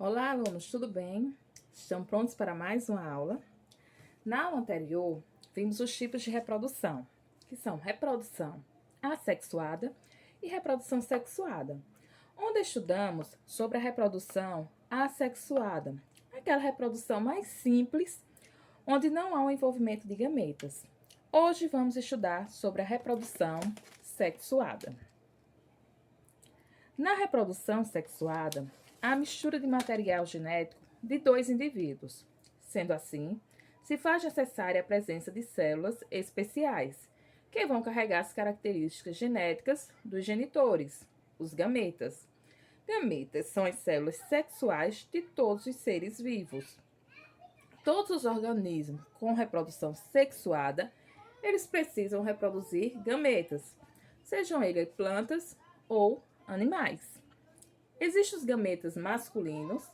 Olá, alunos, tudo bem? Estão prontos para mais uma aula? Na aula anterior, vimos os tipos de reprodução, que são reprodução assexuada e reprodução sexuada, onde estudamos sobre a reprodução assexuada, aquela reprodução mais simples, onde não há o envolvimento de gametas. Hoje vamos estudar sobre a reprodução sexuada. Na reprodução sexuada, há a mistura de material genético de dois indivíduos. Sendo assim, se faz necessária a presença de células especiais, que vão carregar as características genéticas dos genitores, os gametas. Gametas são as células sexuais de todos os seres vivos. Todos os organismos com reprodução sexuada, eles precisam reproduzir gametas, sejam eles plantas ou animais. Existem os gametas masculinos,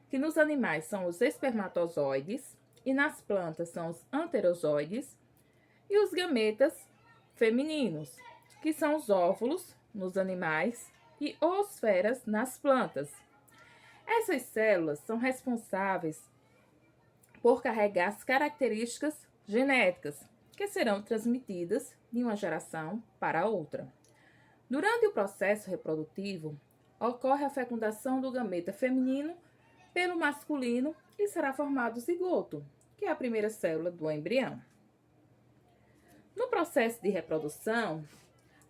que nos animais são os espermatozoides e nas plantas são os anterozoides, e os gametas femininos, que são os óvulos nos animais e oosferas nas plantas. Essas células são responsáveis por carregar as características genéticas, que serão transmitidas de uma geração para outra. Durante o processo reprodutivo, ocorre a fecundação do gameta feminino pelo masculino e será formado o zigoto, que é a primeira célula do embrião. No processo de reprodução,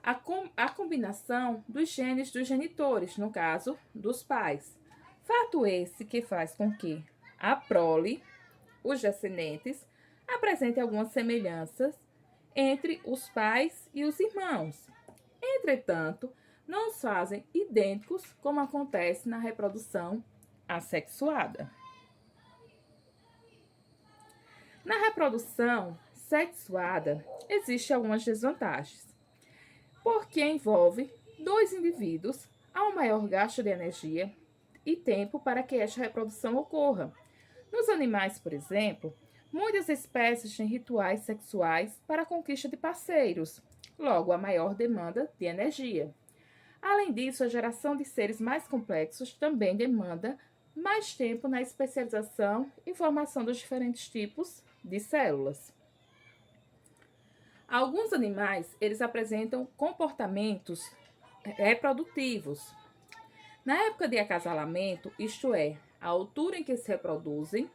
a combinação dos genes dos genitores, no caso, dos pais. Fato esse que faz com que a prole, os descendentes, apresentem algumas semelhanças entre os pais e os irmãos. Entretanto, não os fazem idênticos como acontece na reprodução assexuada. Na reprodução sexuada, existem algumas desvantagens, porque envolve dois indivíduos, há um maior gasto de energia e tempo para que esta reprodução ocorra. Nos animais, por exemplo, muitas espécies têm rituais sexuais para a conquista de parceiros, logo a maior demanda de energia. Além disso, a geração de seres mais complexos também demanda mais tempo na especialização e formação dos diferentes tipos de células. Alguns animais, eles apresentam comportamentos reprodutivos. Na época de acasalamento, isto é, a altura em que se reproduzem,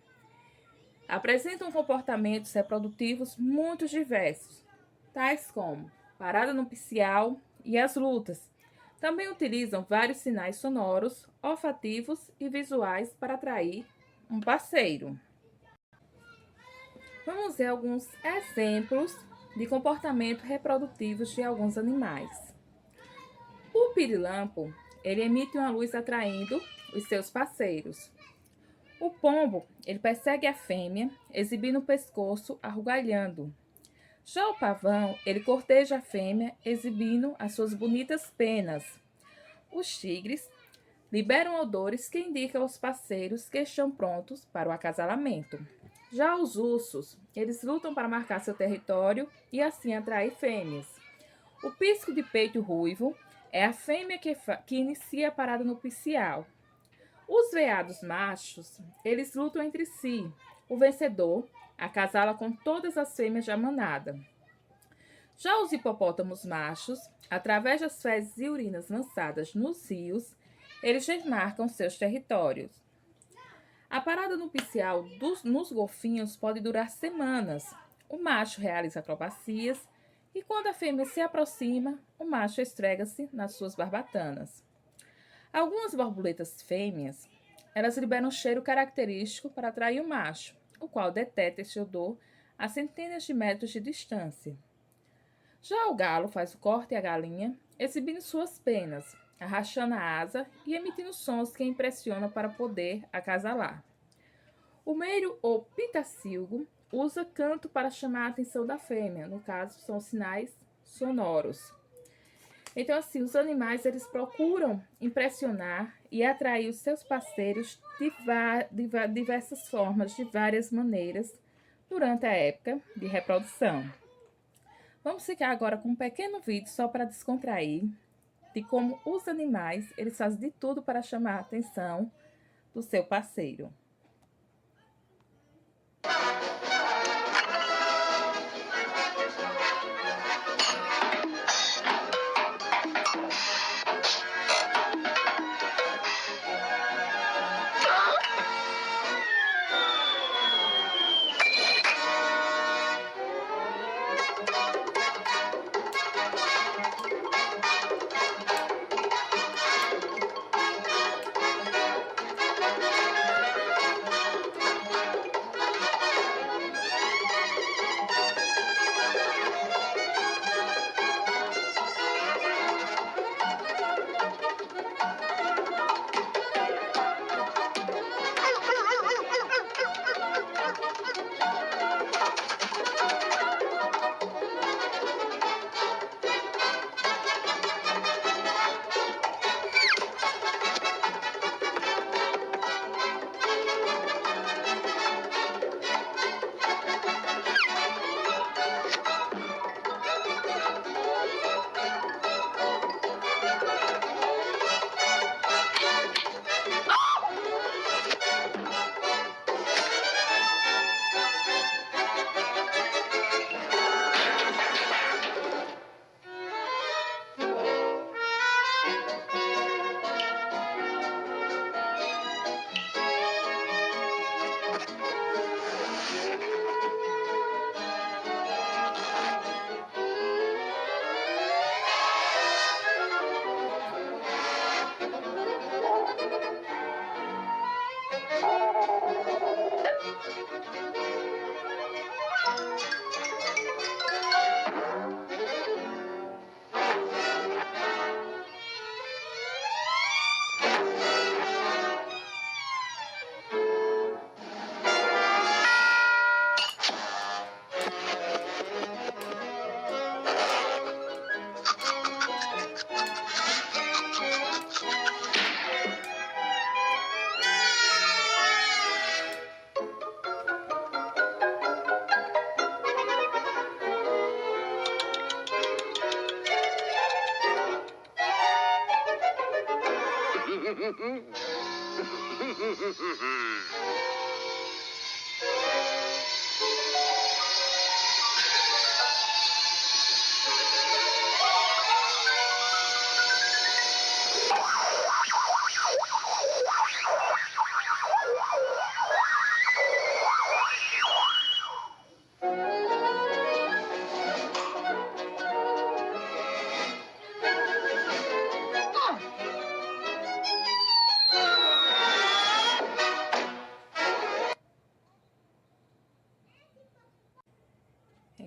apresentam comportamentos reprodutivos muito diversos, tais como parada nupcial e as lutas. Também utilizam vários sinais sonoros, olfativos e visuais para atrair um parceiro. Vamos ver alguns exemplos de comportamento reprodutivos de alguns animais. O pirilampo, ele emite uma luz atraindo os seus parceiros. O pombo, ele persegue a fêmea, exibindo o pescoço arrugalhando. Já o pavão, ele corteja a fêmea, exibindo as suas bonitas penas. Os tigres liberam odores que indicam aos parceiros que estão prontos para o acasalamento. Já os ursos, eles lutam para marcar seu território e assim atrair fêmeas. O pisco de peito ruivo é a fêmea que inicia a parada nupcial. Os veados machos, eles lutam entre si. O vencedor acasala com todas as fêmeas da manada. Já os hipopótamos machos, através das fezes e urinas lançadas nos rios, eles demarcam seus territórios. A parada nupcial nos golfinhos pode durar semanas. O macho realiza acrobacias e quando a fêmea se aproxima, o macho esfrega-se nas suas barbatanas. Algumas borboletas fêmeas, elas liberam um cheiro característico para atrair o macho, o qual detecta este odor a centenas de metros de distância. Já o galo faz o corte à galinha, exibindo suas penas, arrastando a asa e emitindo sons que impressionam para poder acasalar. O meiro ou pitacilgo usa canto para chamar a atenção da fêmea, no caso são sinais sonoros. Então, assim, os animais, eles procuram impressionar e atrair os seus parceiros de diversas formas, de várias maneiras, durante a época de reprodução. Vamos ficar agora com um pequeno vídeo só para descontrair de como os animais, eles fazem de tudo para chamar a atenção do seu parceiro.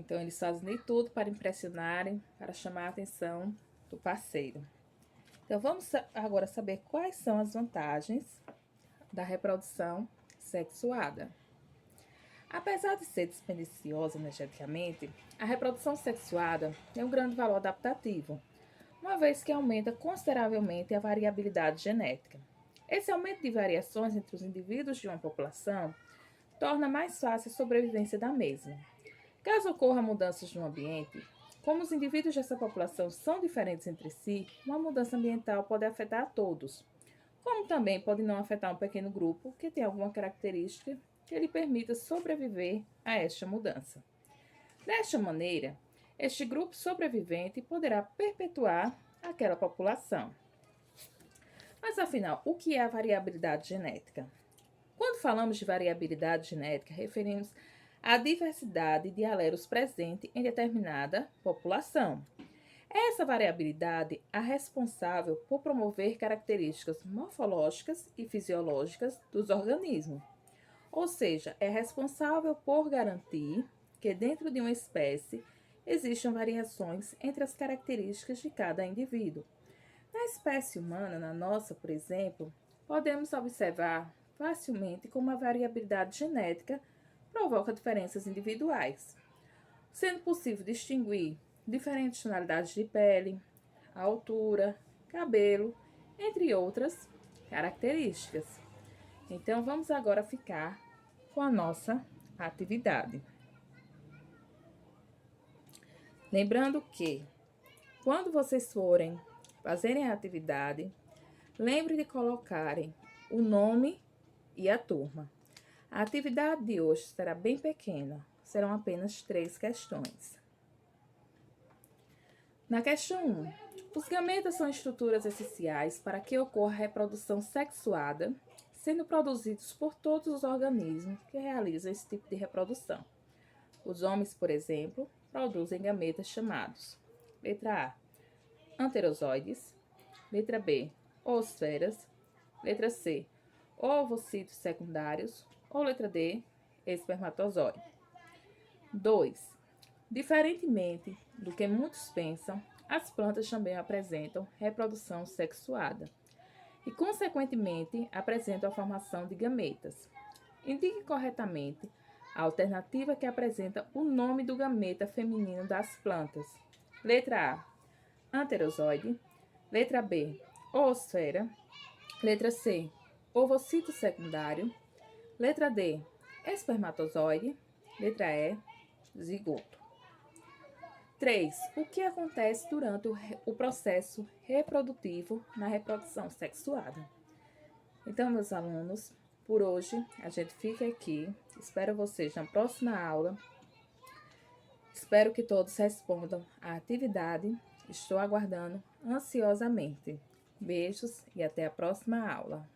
Então, eles fazem de tudo para impressionarem, para chamar a atenção do parceiro. Então, vamos agora saber quais são as vantagens da reprodução sexuada. Apesar de ser dispendiciosa energeticamente, a reprodução sexuada tem um grande valor adaptativo, uma vez que aumenta consideravelmente a variabilidade genética. Esse aumento de variações entre os indivíduos de uma população torna mais fácil a sobrevivência da mesma. Caso ocorra mudanças no ambiente, como os indivíduos dessa população são diferentes entre si, uma mudança ambiental pode afetar a todos, como também pode não afetar um pequeno grupo que tem alguma característica que lhe permita sobreviver a esta mudança. Desta maneira, este grupo sobrevivente poderá perpetuar aquela população. Mas afinal, o que é a variabilidade genética? Quando falamos de variabilidade genética, referimos à diversidade de alelos presente em determinada população. Essa variabilidade é responsável por promover características morfológicas e fisiológicas dos organismos, ou seja, é responsável por garantir que dentro de uma espécie existam variações entre as características de cada indivíduo. Na espécie humana, na nossa, por exemplo, podemos observar facilmente como a variabilidade genética provoca diferenças individuais, sendo possível distinguir diferentes tonalidades de pele, altura, cabelo, entre outras características. Então, vamos agora ficar com a nossa atividade. Lembrando que, quando vocês forem fazerem a atividade, lembre de colocarem o nome e a turma. A atividade de hoje será bem pequena, serão apenas 3 questões. Na questão 1, os gametas são estruturas essenciais para que ocorra a reprodução sexuada, sendo produzidos por todos os organismos que realizam esse tipo de reprodução. Os homens, por exemplo, produzem gametas chamados: letra A, anterozoides, letra B, oosferas, letra C, ovocitos secundários ou letra D, espermatozoide. 2. Diferentemente do que muitos pensam, as plantas também apresentam reprodução sexuada e, consequentemente, apresentam a formação de gametas. Indique corretamente a alternativa que apresenta o nome do gameta feminino das plantas. Letra A, anterozoide. Letra B, oosfera. Letra C, ovocito secundário. Letra D, espermatozoide. Letra E, zigoto. 3. O que acontece durante o processo reprodutivo na reprodução sexuada? Então, meus alunos, por hoje a gente fica aqui. Espero vocês na próxima aula. Espero que todos respondam à atividade. Estou aguardando ansiosamente. Beijos e até a próxima aula.